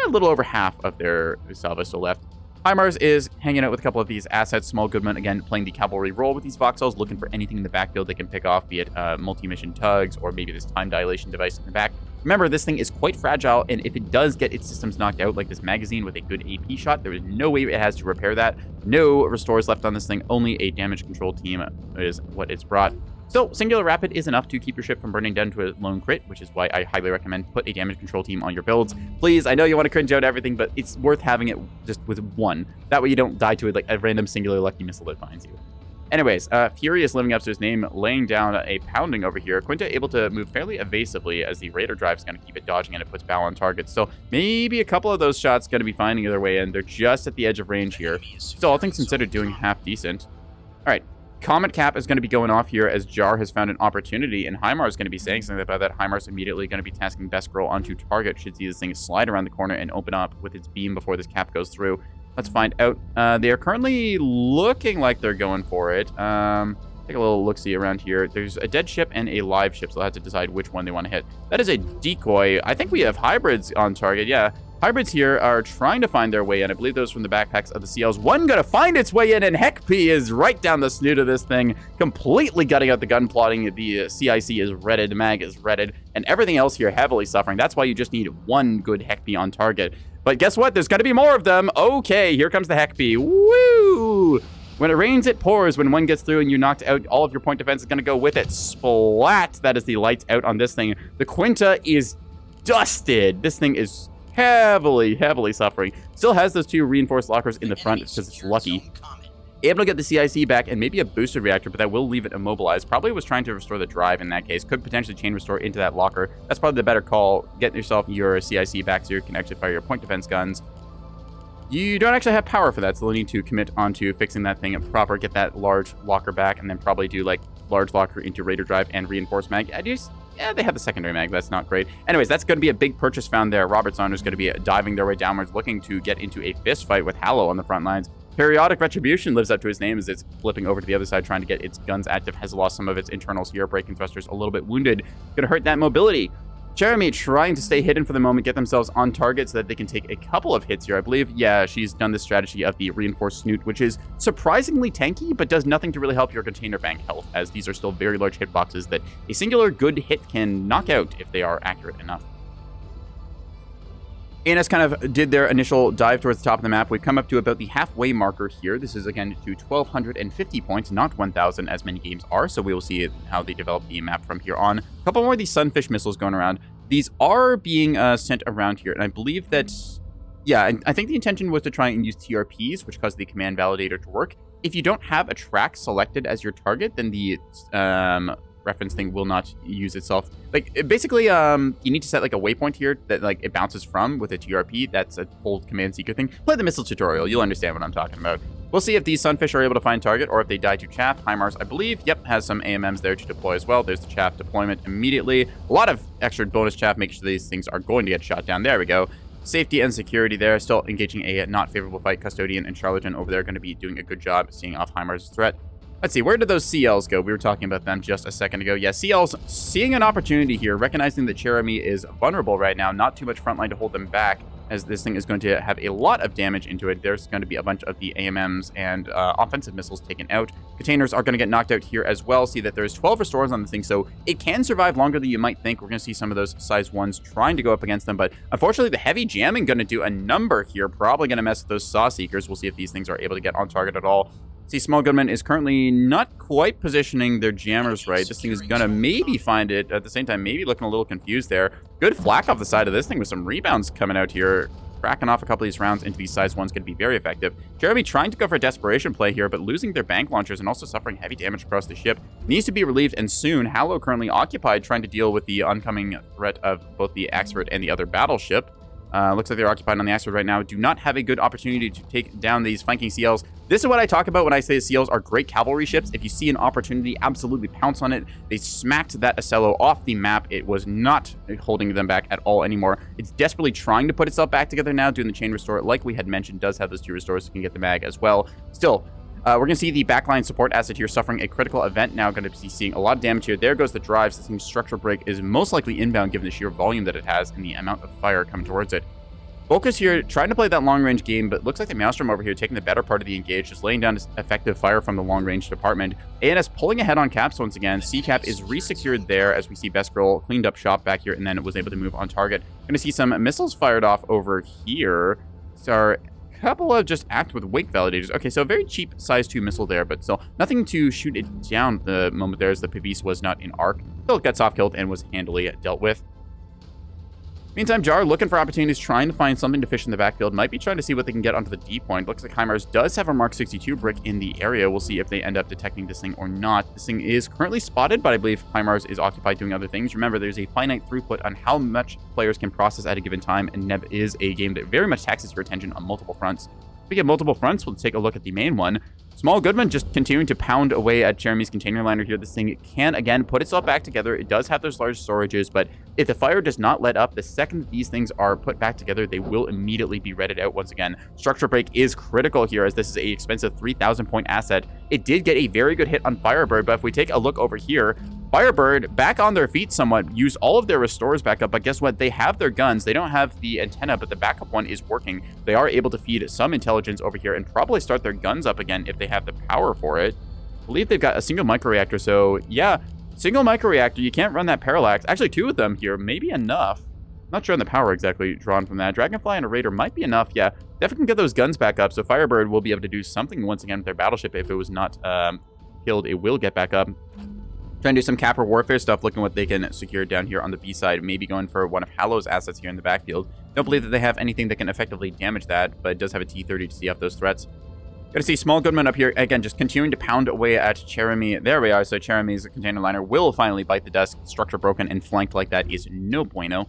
A: little over half of their salvos still left. HIMARS is hanging out with a couple of these assets. Small Goodman, again, playing the cavalry role with these voxels, looking for anything in the backfield they can pick off, be it multi-mission tugs or maybe this time dilation device in the back. Remember, this thing is quite fragile, and if it does get its systems knocked out, like this magazine with a good AP shot, there is no way it has to repair that. No restores left on this thing. Only a damage control team is what it's brought. Still, Singular Rapid is enough to keep your ship from burning down to a lone crit, which is why I highly recommend put a damage control team on your builds. Please, I know you want to cringe out everything, but it's worth having it just with one. That way you don't die to like a random singular lucky missile that finds you. Anyways, Fury is living up to his name, laying down a pounding over here. Quinta able to move fairly evasively as the Raider drive is going to keep it dodging and it puts Bow on target. So maybe a couple of those shots going to be finding their way in. They're just at the edge of range here. Still, all things considered, doing half decent. All right. Comet Cap is going to be going off here as Jar has found an opportunity, and Hymar is going to be saying something about that. Hymar's immediately going to be tasking Best Girl onto target. Should see this thing slide around the corner and open up with its beam before this cap goes through. Let's find out. They are currently looking like they're going for it. Take a little look-see around here. There's a dead ship and a live ship, so they'll have to decide which one they want to hit. That is a decoy. I think we have hybrids on target. Yeah. Hybrids here are trying to find their way in. I believe those from the backpacks of the CLs. One gonna find its way in, and Hekp is right down the snoot of this thing, completely gutting out the gun plotting. The CIC is redded, mag is redded, and everything else here heavily suffering. That's why you just need one good Hekp on target. But guess what? There's gonna be more of them. Okay, here comes the Hekp. Woo! When it rains, it pours. When one gets through and you knocked out, all of your point defense is gonna go with it. Splat! That is the lights out on this thing. The Quinta is dusted. This thing is heavily suffering. Still has those 2 reinforced lockers in the front because it's lucky. Able to get the CIC back and maybe a boosted reactor, but that will leave it immobilized. Probably was trying to restore the drive in that case. Could potentially chain restore into that locker. That's probably the better call. Get yourself your CIC back so you can actually fire your point defense guns. You don't actually have power for that, so they'll need to commit onto fixing that thing proper, get that large locker back, and then probably do like large locker into Raider drive and reinforced mag. Yeah, they have the secondary mag. That's not great. Anyways, that's going to be a big purchase found there. Robert Saunders going to be diving their way downwards, looking to get into a fist fight with Hallow on the front lines. Periodic Retribution lives up to his name as it's flipping over to the other side, trying to get its guns active. Has lost some of its internals here. Braking thrusters a little bit wounded. Going to hurt that mobility. Jeremy trying to stay hidden for the moment, get themselves on target so that they can take a couple of hits here. I believe, yeah, she's done this strategy of the reinforced snoot, which is surprisingly tanky, but does nothing to really help your container bank health, as these are still very large hitboxes that a singular good hit can knock out if they are accurate enough. ANS kind of did their initial dive towards the top of the map. We've come up to about the halfway marker here. This is, again, to 1,250 points, not 1,000 as many games are, so we will see how they develop the map from here on. A couple more of these Sunfish missiles going around. These are being sent around here, and I believe that, yeah, I think the intention was to try and use TRPs, which cause the command validator to work. If you don't have a track selected as your target, then the reference thing will not use itself. Like, basically, you need to set like a waypoint here that like it bounces from with a TRP. That's a whole command seeker thing. Play the missile tutorial. You'll understand what I'm talking about. We'll see if these Sunfish are able to find target or if they die to chaff. HIMARS, I believe, yep, has some AMMs there to deploy as well. There's the chaff deployment immediately. A lot of extra bonus chaff, making sure these things are going to get shot down. There we go. Safety and security there. Still engaging a not favorable fight. Custodian and Charlatan over there going to be doing a good job seeing off HIMARS' threat. Let's see, where did those CLs go? We were talking about them just a second ago. Yeah, CLs seeing an opportunity here, recognizing that Jeremy is vulnerable right now, not too much frontline to hold them back, as this thing is going to have a lot of damage into it. There's going to be a bunch of the AMMs and offensive missiles taken out. Containers are going to get knocked out here as well. See that there's 12 restores on the thing, so it can survive longer than you might think. We're going to see some of those size 1s trying to go up against them, but unfortunately the heavy jamming going to do a number here. Probably going to mess with those Saw Seekers. We'll see if these things are able to get on target at all. See, Small Goodman is currently not quite positioning their jammers right. This thing is going to maybe find it. At the same time, maybe looking a little confused there. Good flak off the side of this thing with some rebounds coming out here. Cracking off a couple of these rounds into these size 1s could be very effective. Jeremy trying to go for a desperation play here, but losing their bank launchers and also suffering heavy damage across the ship. Needs to be relieved, and soon. Hallow currently occupied trying to deal with the oncoming threat of both the Axford and the other battleship. Looks like they're occupied on the Axford right now. Do not have a good opportunity to take down these flanking CLs. This is what I talk about when I say CLs are great cavalry ships. If you see an opportunity, absolutely pounce on it. They smacked that Ocello off the map. It was not holding them back at all anymore. It's desperately trying to put itself back together now, doing the chain restore. Like we had mentioned, does have those 2 restores, so can get the mag as well. Still, we're going to see the backline support asset here suffering a critical event now. Going to be seeing a lot of damage here. There goes the drives. This thing's structural break is most likely inbound given the sheer volume that it has and the amount of fire coming towards it. Focus here, trying to play that long-range game, but looks like the Maelstrom over here taking the better part of the engage, just laying down effective fire from the long-range department. ANS pulling ahead on caps once again. C-cap is resecured there as we see Best Girl cleaned up shop back here and then it was able to move on target. Going to see some missiles fired off over here. So a couple of just act with wake validators. Okay, so a very cheap size 2 missile there, but still nothing to shoot it down the moment there as the Pavise was not in arc. Still got soft killed and was handily dealt with. Meantime, Jar looking for opportunities, trying to find something to fish in the backfield. Might be trying to see what they can get onto the D point. Looks like HIMARS does have a Mark 62 brick in the area. We'll see if they end up detecting this thing or not. This thing is currently spotted, but I believe HIMARS is occupied doing other things. Remember, there's a finite throughput on how much players can process at a given time, and Neb is a game that very much taxes your attention on multiple fronts. Speaking of multiple fronts, we'll take a look at the main one. Small Goodman just continuing to pound away at Jeremy's container liner here. This thing can, again, put itself back together. It does have those large storages, but if the fire does not let up, the second that these things are put back together, they will immediately be redded out once again. Structure break is critical here, as this is a expensive 3,000 point asset. It did get a very good hit on Firebird, but if we take a look over here, Firebird back on their feet somewhat, used all of their restores back up, but guess what? They have their guns. They don't have the antenna, but the backup one is working. They are able to feed some intelligence over here and probably start their guns up again if they have the power for it. I believe they've got a single microreactor, so yeah, single microreactor. You can't run that parallax. Actually, 2 of them here, maybe enough. Not sure on the power exactly drawn from that. Dragonfly and a Raider might be enough, yeah. Definitely can get those guns back up, so Firebird will be able to do something once again with their battleship. If it was not killed, it will get back up. Trying to do some capper warfare stuff, looking what they can secure down here on the B side. Maybe going for one of Hallow's assets here in the backfield. Don't believe that they have anything that can effectively damage that, but it does have a T-30 to see off those threats. Gonna see Small Goodman up here, again, just continuing to pound away at Jeremy. There we are, so Jeremy's container liner will finally bite the desk. Structure broken and flanked like that is no bueno.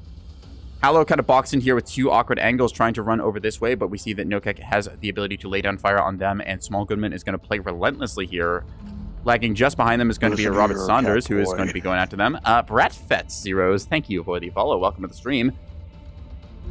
A: Hallow kind of boxed in here with two awkward angles trying to run over this way, but we see that Nokek has the ability to lay down fire on them, and Small Goodman is going to play relentlessly here. Lagging just behind them is going to be Robert Saunders, who is going to be going after them. Brett Fetz Zeros, thank you for the follow. Welcome to the stream.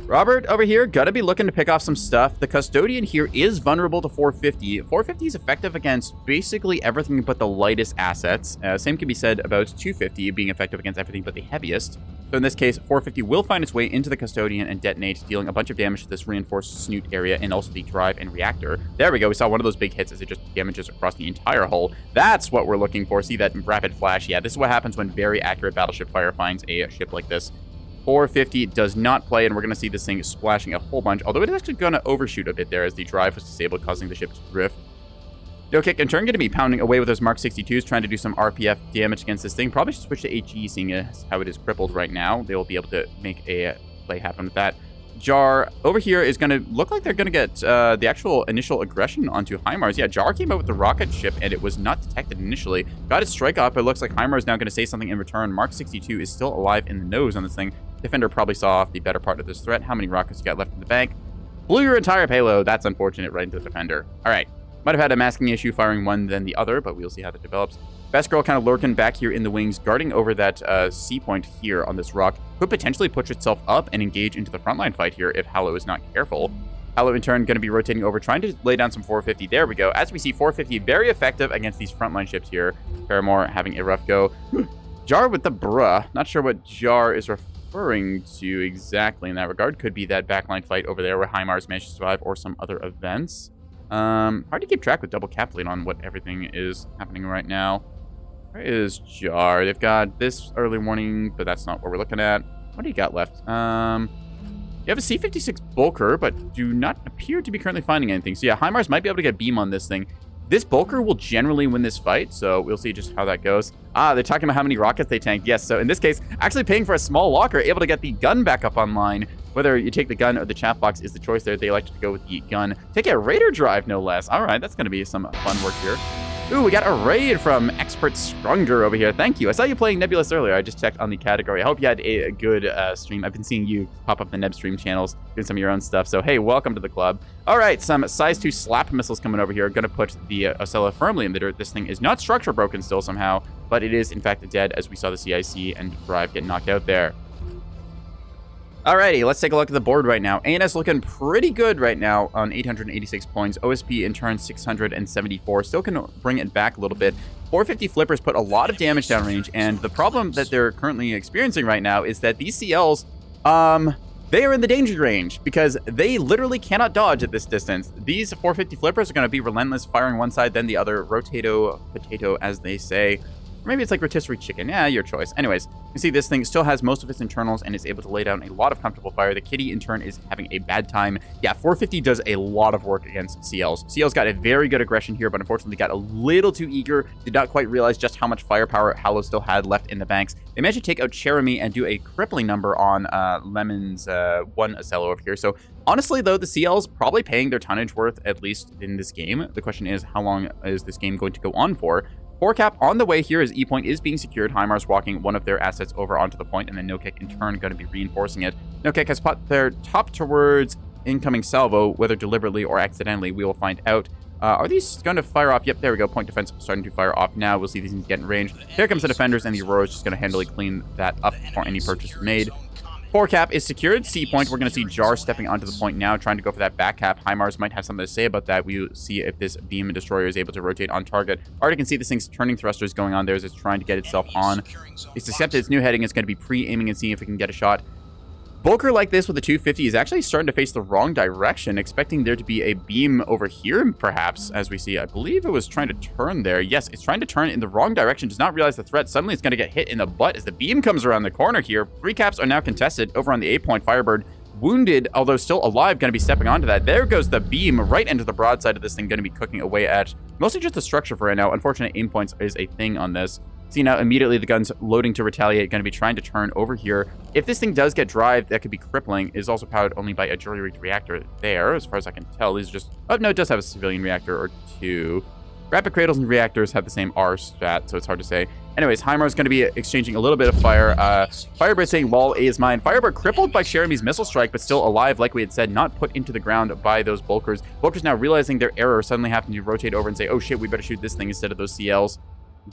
A: Robert over here, gotta be looking to pick off some stuff. The Custodian here is vulnerable to 450. 450 is effective against basically everything but the lightest assets. Same can be said about 250 being effective against everything but the heaviest. So in this case, 450 will find its way into the Custodian and detonate, dealing a bunch of damage to this reinforced snoot area and also the drive and reactor. There we go. We saw one of those big hits as it just damages across the entire hull. That's what we're looking for. See that rapid flash? Yeah, this is what happens when very accurate battleship fire finds a ship like this. 450 does not play, and we're going to see this thing splashing a whole bunch, although it is actually going to overshoot a bit there as the drive was disabled, causing the ship to drift. Nokek in turn going to be pounding away with those Mark 62s, trying to do some RPF damage against this thing. Probably should switch to HE, seeing as how it is crippled right now. They will be able to make a play happen with that. Jar over here is going to look like they're going to get the actual initial aggression onto HIMARS. Yeah, Jar came out with the rocket ship, and it was not detected initially. Got its strike off, but it looks like HIMARS is now going to say something in return. Mark 62 is still alive in the nose on this thing. Defender probably saw off the better part of this threat. How many rockets you got left in the bank? Blew your entire payload. That's unfortunate, right into the Defender. All right. Might have had a masking issue firing one then the other, but we'll see how that develops. Best Girl kind of lurking back here in the wings, guarding over that C point here on this rock. Could potentially push itself up and engage into the frontline fight here if Hallow is not careful. Hallow, in turn, going to be rotating over, trying to lay down some 450. There we go. As we see, 450 very effective against these frontline ships here. Paramore having a rough go. Jar with the bruh. Not sure what Jar is referring to exactly in that regard. Could be that backline fight over there where HIMARS managed to survive, or some other events. Hard to keep track with double capitulate on what everything is happening right now. Where is Jar? They've got this early warning, but that's not what we're looking at. What do you got left? You have a C-56 Bulker, but do not appear to be currently finding anything. So yeah, HIMARS might be able to get a beam on this thing. This Bulker will generally win this fight, so we'll see just how that goes. They're talking about how many rockets they tanked. Yes, so in this case, actually paying for a small locker, able to get the gun back up online. Whether you take the gun or the chaff box is the choice there. They like to go with the gun. Take a Raider drive, no less. All right, that's going to be some fun work here. Ooh, we got a raid from Expert Strunger over here. Thank you. I saw you playing Nebulous earlier. I just checked on the category. I hope you had a good stream. I've been seeing you pop up the Neb stream channels, doing some of your own stuff. So, hey, welcome to the club. All right, some size 2 slap missiles coming over here. Going to put the Ocella firmly in the dirt. This thing is not structure broken still somehow, but it is, in fact, dead as we saw the CIC and Drive get knocked out there. Alrighty, let's take a look at the board right now. ANS looking pretty good right now on 886 points. OSP in turn 674. Still can bring it back a little bit. 450 flippers put a lot of damage downrange, and the problem that they're currently experiencing right now is that these CLs, they are in the danger range because they literally cannot dodge at this distance. These 450 flippers are going to be relentless, firing one side, then the other. Rotato potato, as they say. Or maybe it's like rotisserie chicken. Yeah, your choice. Anyways, you see this thing still has most of its internals and is able to lay down a lot of comfortable fire. The Kitty, in turn, is having a bad time. Yeah, 450 does a lot of work against CLs. CLs got a very good aggression here, but unfortunately got a little too eager. Did not quite realize just how much firepower Hallow still had left in the banks. They managed to take out Jeremy and do a crippling number on Lemon's one Ocello over here. So honestly, though, the CLs probably paying their tonnage worth, at least in this game. The question is, how long is this game going to go on for? 4-cap on the way here as E-point is being secured. HIMARS walking one of their assets over onto the point, and then Nokek in turn going to be reinforcing it. Nokek has put their top towards incoming salvo, whether deliberately or accidentally, we will find out. Are these going to fire off? Yep, there we go. Point defense starting to fire off now. We'll see these things get in range. Here comes the defenders, and the Aurora is just going to handily clean that up before any purchase is made. 4-cap is secured. C-point, we're going to see Jar stepping onto the point now, trying to go for that back cap. HIMARS might have something to say about that. We'll see if this beam destroyer is able to rotate on target. Already can see this thing's turning thrusters going on there as it's trying to get itself on. It's accepted its new heading. It's going to be pre-aiming and seeing if it can get a shot. Bulker like this with the 250 is actually starting to face the wrong direction, expecting there to be a beam over here, perhaps, as we see. I believe it was trying to turn there. Yes, it's trying to turn in the wrong direction, does not realize the threat. Suddenly, it's going to get hit in the butt as the beam comes around the corner here. 3 caps are now contested over on the 8-point. Firebird, wounded, although still alive, going to be stepping onto that. There goes the beam right into the broadside of this thing, going to be cooking away at mostly just the structure for right now. Unfortunate aim points is a thing on this. See now, immediately the gun's loading to retaliate, going to be trying to turn over here. If this thing does get drive, that could be crippling. It is also powered only by a jury-rigged reactor there, as far as I can tell. These are just... Oh, no, it does have a civilian reactor or two. Rapid cradles and reactors have the same R stat, so it's hard to say. Anyways, HIMARS going to be exchanging a little bit of fire. Firebird saying, wall A is mine. Firebird crippled by Jeremy's missile strike, but still alive, like we had said, not put into the ground by those Bulkers. Bulkers now realizing their error, suddenly having to rotate over and say, oh shit, we better shoot this thing instead of those CLs.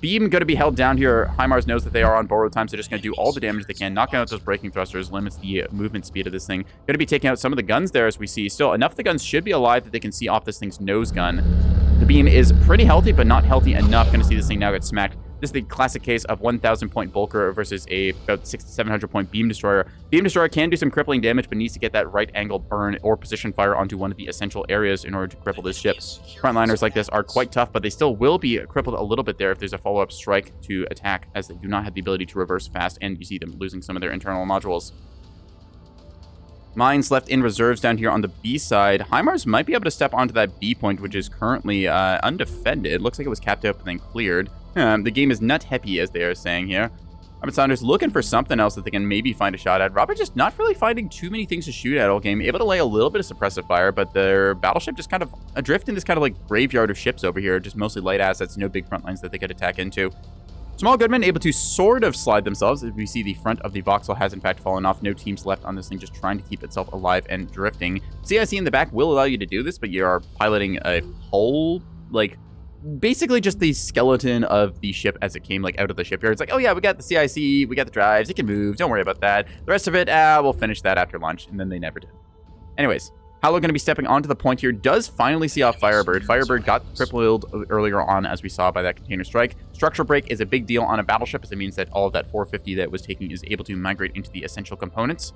A: Beam going to be held down here. HIMARS knows that they are on borrowed time, so they're just going to do all the damage they can. Knocking out those braking thrusters limits the movement speed of this thing. Going to be taking out some of the guns there, as we see. Still, enough of the guns should be alive that they can see off this thing's nose gun. The beam is pretty healthy, but not healthy enough. Going to see this thing now get smacked. This is the classic case of 1,000 point Bulker versus a about 600 to 700 point Beam Destroyer. Beam Destroyer can do some crippling damage, but needs to get that right angle burn or position fire onto one of the essential areas in order to cripple this ship. Frontliners like this are quite tough, but they still will be crippled a little bit there if there's a follow-up strike to attack, as they do not have the ability to reverse fast, and you see them losing some of their internal modules. Mines left in reserves down here on the B side. HIMARS might be able to step onto that B point, which is currently undefended. Looks like it was capped up and then cleared. The game is nut happy, as they are saying here. Robert Saunders looking for something else that they can maybe find a shot at. Robert just not really finding too many things to shoot at all game. Able to lay a little bit of suppressive fire, but their battleship just kind of adrift in this kind of like graveyard of ships over here. Just mostly light assets, no big front lines that they could attack into. Small Goodman able to sort of slide themselves. As we see, the front of the Vauxhall has in fact fallen off. No teams left on this thing, just trying to keep itself alive and drifting. CIC in the back will allow you to do this, but you are piloting a whole, like, basically just the skeleton of the ship as it came, like, out of the shipyard. It's like, oh yeah, we got the CIC, we got the drives, it can move, don't worry about that. The rest of it, we'll finish that after lunch, and then they never did. Anyways, Hallow going to be stepping onto the point here, does finally see off Firebird. Firebird got crippled earlier on, as we saw by that container strike. Structural break is a big deal on a battleship, as it means that all of that 450 that it was taking is able to migrate into the essential components.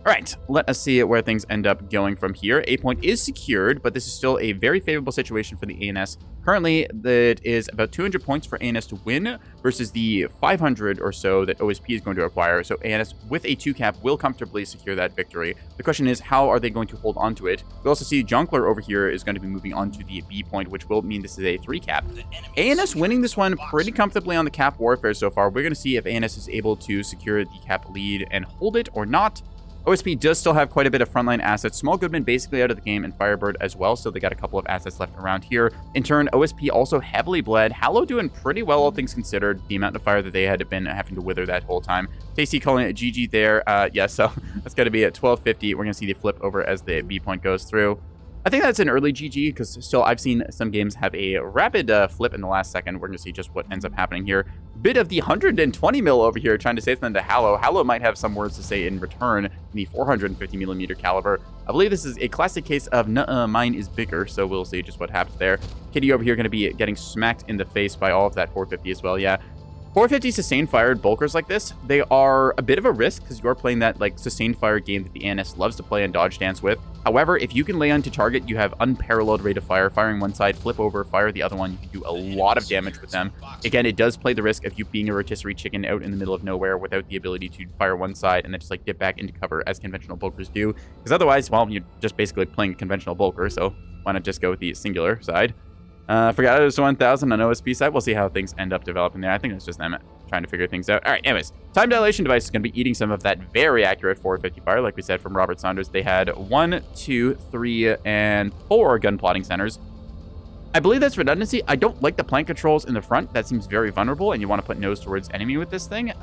A: All right, let us see where things end up going from here. A point is secured, but this is still a very favorable situation for the ANS. Currently, that is about 200 points for ANS to win versus the 500 or so that OSP is going to acquire. So ANS with a 2-cap will comfortably secure that victory. The question is, how are they going to hold on to it? We also see Junkler over here is going to be moving on to the B point, which will mean this is a 3-cap. ANS winning this one pretty comfortably on the cap warfare so far. We're going to see if ANS is able to secure the cap lead and hold it or not. OSP does still have quite a bit of frontline assets. Small Goodman basically out of the game, and Firebird as well, so they got a couple of assets left around here. In turn, OSP also heavily bled. Hallow doing pretty well, all things considered, the amount of fire that they had been having to wither that whole time. Tasty calling it GG there. Yeah, so that's going to be at 1250. We're going to see the flip over as the B point goes through. I think that's an early GG, because still I've seen some games have a rapid flip in the last second. We're going to see just what ends up happening here. Bit of the 120 mil over here trying to say something to Hallow. Hallow might have some words to say in return in the 450 millimeter caliber. I believe this is a classic case of mine is bigger, so we'll see just what happens there. Kitty over here going to be getting smacked in the face by all of that 450 as well. Yeah. 450 sustained fired bulkers like this, they are a bit of a risk because you're playing that like sustained fire game that the ANS loves to play and dodge dance with. However, if you can lay onto target, you have unparalleled rate of fire. Firing one side, flip over, fire the other one. You can do a lot of damage with them. Again, it does play the risk of you being a rotisserie chicken out in the middle of nowhere without the ability to fire one side and then just like dip back into cover as conventional bulkers do. Because otherwise, well, you're just basically playing conventional bulker, so why not just go with the singular side? Forgot it was 1,000 on OSP side. We'll see how things end up developing there. I think it's just them trying to figure things out. All right, anyways. Time dilation device is going to be eating some of that very accurate 450 fire. Like we said from Robert Saunders, they had 1, 2, 3, and 4 gun plotting centers. I believe that's redundancy. I don't like the plank controls in the front. That seems very vulnerable, and you want to put nose towards enemy with this thing. Bit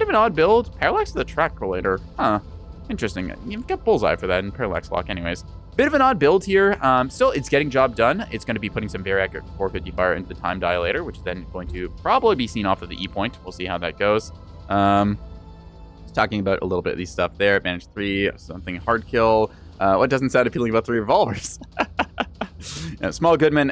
A: of an odd build. Parallax to the track rollator. Huh. Interesting. You've got bullseye for that and parallax lock anyways. Bit of an odd build here. Still, it's getting job done. It's going to be putting some very accurate 450 fire into the time dilator, which is then going to probably be seen off of the E point. We'll see how that goes. Talking about a little bit of these stuff there. Advantage 3, something hard kill. What doesn't sound appealing about 3 revolvers? Small Goodman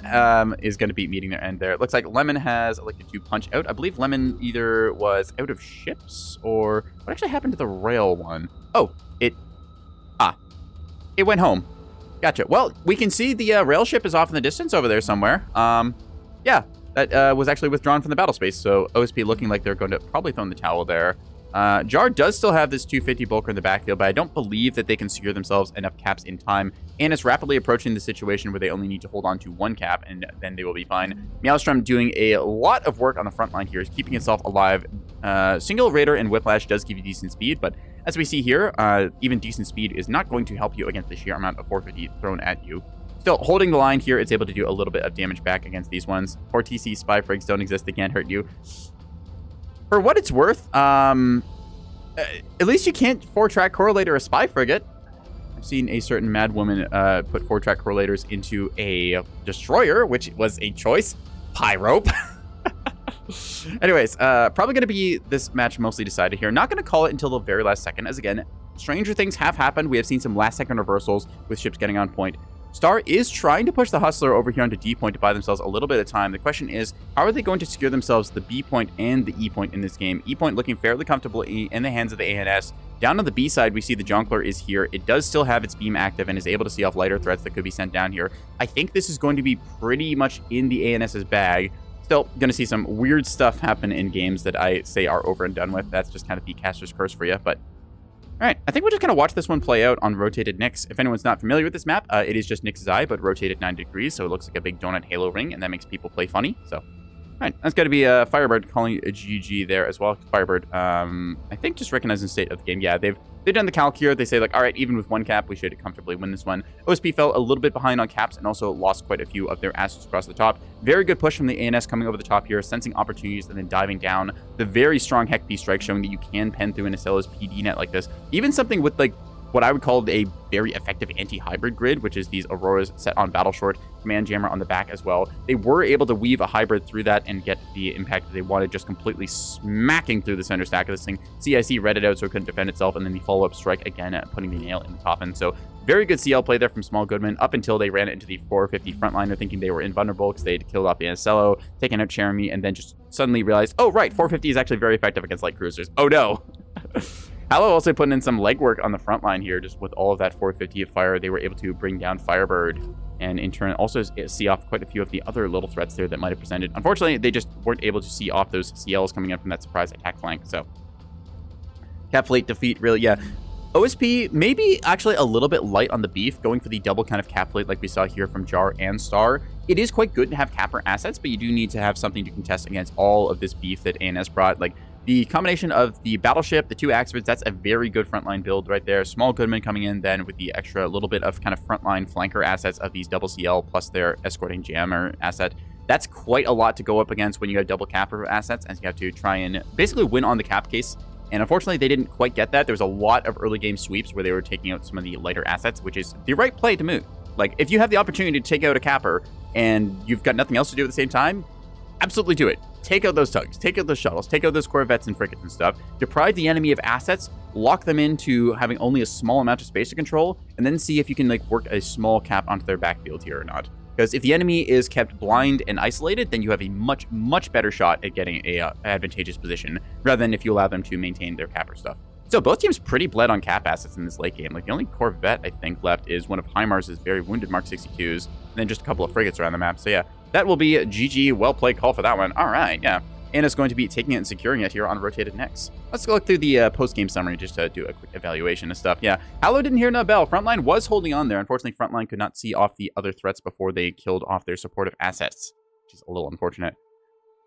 A: is going to be meeting their end there. It looks like Lemon has elected to punch out. I believe Lemon either was out of ships or... What actually happened to the rail one? Oh, it went home. Gotcha. Well, we can see the rail ship is off in the distance over there somewhere. Yeah, that was actually withdrawn from the battle space. So OSP looking like they're going to probably throw in the towel there. Jar does still have this 250 bulker in the backfield, but I don't believe that they can secure themselves enough caps in time. And it's rapidly approaching the situation where they only need to hold on to one cap, and then they will be fine. Meowstrom doing a lot of work on the front line here, is keeping itself alive. Single Raider and Whiplash does give you decent speed, but as we see here, even decent speed is not going to help you against the sheer amount of 450 thrown at you. Still, holding the line here, it's able to do a little bit of damage back against these ones. 4 TC Spy Frigs don't exist, they can't hurt you. For what it's worth, at least you can't 4-track correlator a Spy Frigate. I've seen a certain mad woman put 4-track correlators into a destroyer, which was a choice. Pyrope. Anyways, probably going to be this match mostly decided here. Not going to call it until the very last second, as again, stranger things have happened. We have seen some last-second reversals with ships getting on point. Star is trying to push the Hustler over here onto D point to buy themselves a little bit of time. The question is, how are they going to secure themselves the B point and the E point in this game? E point looking fairly comfortable in the hands of the ANS. Down on the B side, we see the Jonkler is here. It does still have its beam active and is able to see off lighter threats that could be sent down here. I think this is going to be pretty much in the ANS's bag. Still going to see some weird stuff happen in games that I say are over and done with. That's just kind of the caster's curse for you, but... All right, I think we're just going to watch this one play out on rotated Nyx. If anyone's not familiar with this map, it is just Nyx's Eye, but rotated 9 degrees, so it looks like a big donut halo ring, and that makes people play funny. So, all right, that's got to be Firebird calling a GG there as well. Firebird, I think just recognizing the state of the game. Yeah, they've done the calc here. They say, like, all right, even with one cap, we should comfortably win this one. OSP fell a little bit behind on caps and also lost quite a few of their assets across the top. Very good push from the ANS coming over the top here, sensing opportunities and then diving down. The very strong Heck P strike showing that you can pen through an Acella's PD net like this. Even something with, like, what I would call a very effective anti-hybrid grid, which is these Auroras set on battle short, command jammer on the back as well. They were able to weave a hybrid through that and get the impact that they wanted, just completely smacking through the center stack of this thing. CIC read it out so it couldn't defend itself, and then the follow-up strike again, putting the nail in the coffin. So very good CL play there from Small Goodman up until they ran it into the 450 frontliner, thinking they were invulnerable because they'd killed off the Anacello, taken out Cherami, and then just suddenly realized, oh right, 450 is actually very effective against light cruisers. Oh no. Hallow also putting in some legwork on the front line here, just with all of that 450 of fire. They were able to bring down Firebird, and in turn also see off quite a few of the other little threats there that might have presented. Unfortunately, they just weren't able to see off those CLs coming in from that surprise attack flank. So, Cap Fleet defeat, really, yeah. OSP maybe actually a little bit light on the beef, going for the double kind of cap plate like we saw here from Jar and Star. It is quite good to have capper assets, but you do need to have something to contest against all of this beef that ANS brought. Like, the combination of the Battleship, the 2 Axfords, that's a very good frontline build right there. Small Goodman coming in then with the extra little bit of kind of frontline flanker assets of these double CL plus their escorting jammer asset. That's quite a lot to go up against when you have double capper assets, as you have to try and basically win on the cap case. And unfortunately, they didn't quite get that. There was a lot of early game sweeps where they were taking out some of the lighter assets, which is the right play to move. Like, if you have the opportunity to take out a capper and you've got nothing else to do at the same time, absolutely do it. Take out those tugs, take out those shuttles, take out those corvettes and frigates and stuff. Deprive the enemy of assets, lock them into having only a small amount of space to control, and then see if you can, like, work a small cap onto their backfield here or not. Because if the enemy is kept blind and isolated, then you have a much, much better shot at getting a advantageous position, rather than if you allow them to maintain their capper stuff. So both teams pretty bled on cap assets in this late game. Like, the only corvette I think left is one of HIMARS's very wounded Mark 62s, and then just a couple of frigates around the map. So yeah, that will be a GG, well-played call for that one. All right, yeah. And it's going to be taking it and securing it here on rotated Nyx. Let's go look through the post-game summary just to do a quick evaluation of stuff. Yeah, Hallow didn't hear no bell. Frontline was holding on there. Unfortunately, Frontline could not see off the other threats before they killed off their supportive assets, which is a little unfortunate.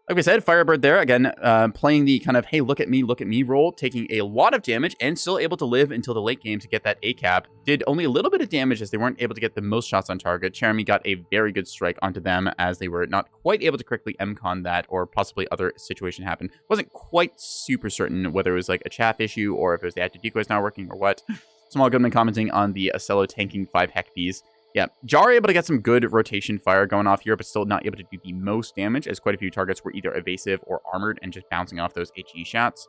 A: Like we said, Firebird there, again, playing the kind of, hey, look at me role, taking a lot of damage and still able to live until the late game to get that A cap. Did only a little bit of damage as they weren't able to get the most shots on target. Cherami got a very good strike onto them as they were not quite able to correctly MCon that, or possibly other situation happened. Wasn't quite super certain whether it was like a chaff issue or if it was the active decoys not working or what. Small Goodman commenting on the Acello tanking 5 Heck Ps. Yeah, Jar able to get some good rotation fire going off here, but still not able to do the most damage, as quite a few targets were either evasive or armored and just bouncing off those HE shots.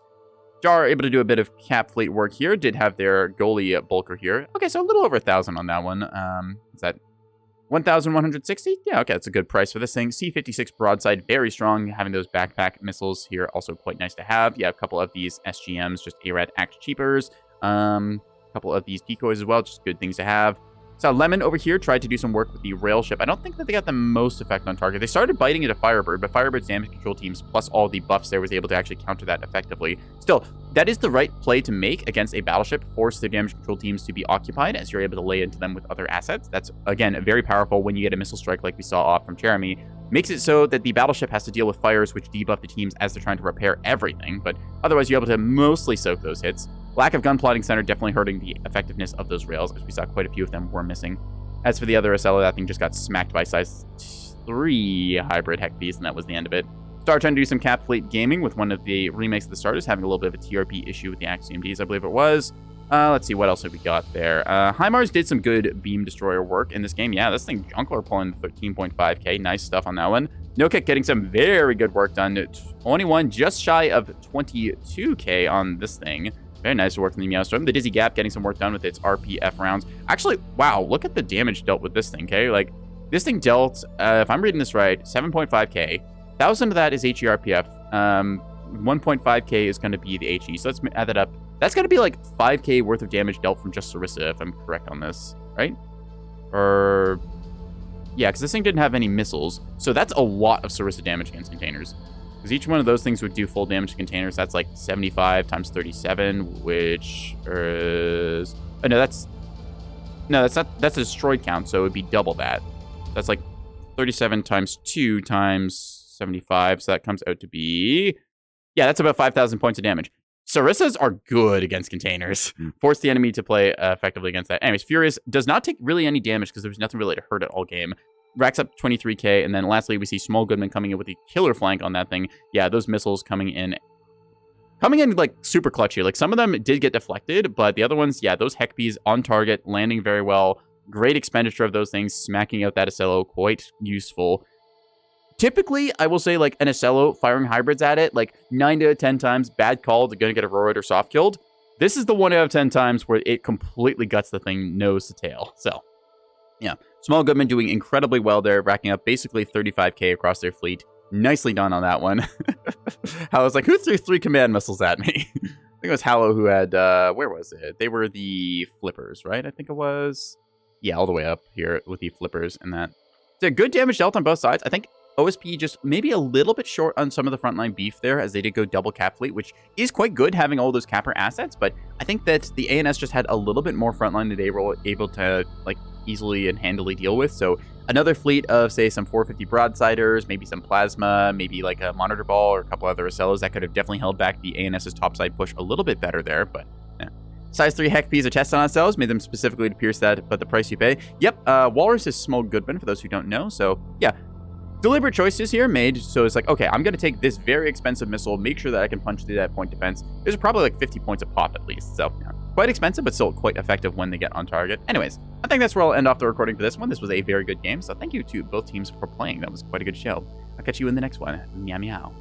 A: Jar able to do a bit of cap fleet work here, did have their goalie bulker here. Okay, so a little over 1,000 on that one. Is that 1,160? Yeah, okay, that's a good price for this thing. C-56 broadside, very strong. Having those backpack missiles here, also quite nice to have. Yeah, a couple of these SGMs, just ARAD act cheapers. A couple of these decoys as well, just good things to have. So Lemon over here tried to do some work with the rail ship. I don't think that they got the most effect on target. They started biting into Firebird, but Firebird's damage control teams plus all the buffs there was able to actually counter that effectively. Still, that is the right play to make against a battleship. Force the damage control teams to be occupied as you're able to lay into them with other assets. That's, again, very powerful when you get a missile strike like we saw off from Jeremy. Makes it so that the battleship has to deal with fires which debuff the teams as they're trying to repair everything, but otherwise you're able to mostly soak those hits. Lack of gun plotting center definitely hurting the effectiveness of those rails, as we saw quite a few of them were missing. As for the other Acela, that thing just got smacked by size 3 hybrid Heck Beast, and that was the end of it. Star trying to do some Cap Fleet gaming with one of the remakes of the starters, having a little bit of a TRP issue with the Axiom Ds, I believe it was. Let's see, what else have we got there? HIMARS did some good Beam Destroyer work in this game. Yeah, this thing, Junkler pulling 13.5k. Nice stuff on that one. No-Kick getting some very good work done. 21, just shy of 22k on this thing. Very nice work from the Meowstorm. The Dizzy Gap getting some work done with its RPF rounds. Actually, wow, look at the damage dealt with this thing, okay? Like, this thing dealt, if I'm reading this right, 7.5k. 1,000 of that is HE RPF. 1.5k is going to be the HE. So let's add that up. That's going to be like 5k worth of damage dealt from just Sarissa, if I'm correct on this, right? Or... yeah, because this thing didn't have any missiles. So that's a lot of Sarissa damage against containers. Because each one of those things would do full damage to containers. That's like 75 times 37, which is... oh, no, that's not... that's a destroyed count, so it would be double that. That's like 37 times 2 times 75, so that comes out to be... yeah, that's about 5,000 points of damage. Sarissas are good against containers. Force the enemy to play effectively against that. Anyways, Furious does not take really any damage because there was nothing really to hurt it all game. Racks up 23k, and then lastly, we see Small Goodman coming in with the killer flank on that thing. Yeah, those missiles coming in like super clutch here. Like some of them did get deflected, but the other ones, yeah, those Heck Bees on target, landing very well. Great expenditure of those things, smacking out that Acelo, quite useful. Typically, I will say, like, an Acelo firing hybrids at it, like, 9 to 10 times, bad call, they're going to get Aurora'd or soft-killed. This is the 1 out of 10 times where it completely guts the thing nose to tail. So, yeah. Small Goodman doing incredibly well there, racking up basically 35k across their fleet. Nicely done on that one. I was like, who threw 3 command missiles at me? I think it was Hallow who had, where was it? They were the flippers, right? I think it was. Yeah, all the way up here with the flippers and that. So good damage dealt on both sides. I think OSP just maybe a little bit short on some of the frontline beef there, as they did go double cap fleet, which is quite good having all those capper assets, but I think that the ANS just had a little bit more frontline that they were able to like easily and handily deal with. So another fleet of, say, some 450 broadsiders, maybe some plasma, maybe like a monitor ball or a couple other Acelos that could have definitely held back the ANS's topside push a little bit better there, but yeah. Size 3 Heck Bees are tested on Acelos, made them specifically to pierce that, but the price you pay. Yep, Walrus is Small Goodman for those who don't know, so yeah. Deliberate choices here made, so it's like, okay, I'm going to take this very expensive missile, make sure that I can punch through that point defense. There's probably like 50 points a pop at least, so yeah. Quite expensive, but still quite effective when they get on target. Anyways, I think that's where I'll end off the recording for this one. This was a very good game, so thank you to both teams for playing. That was quite a good show. I'll catch you in the next one. Meow meow.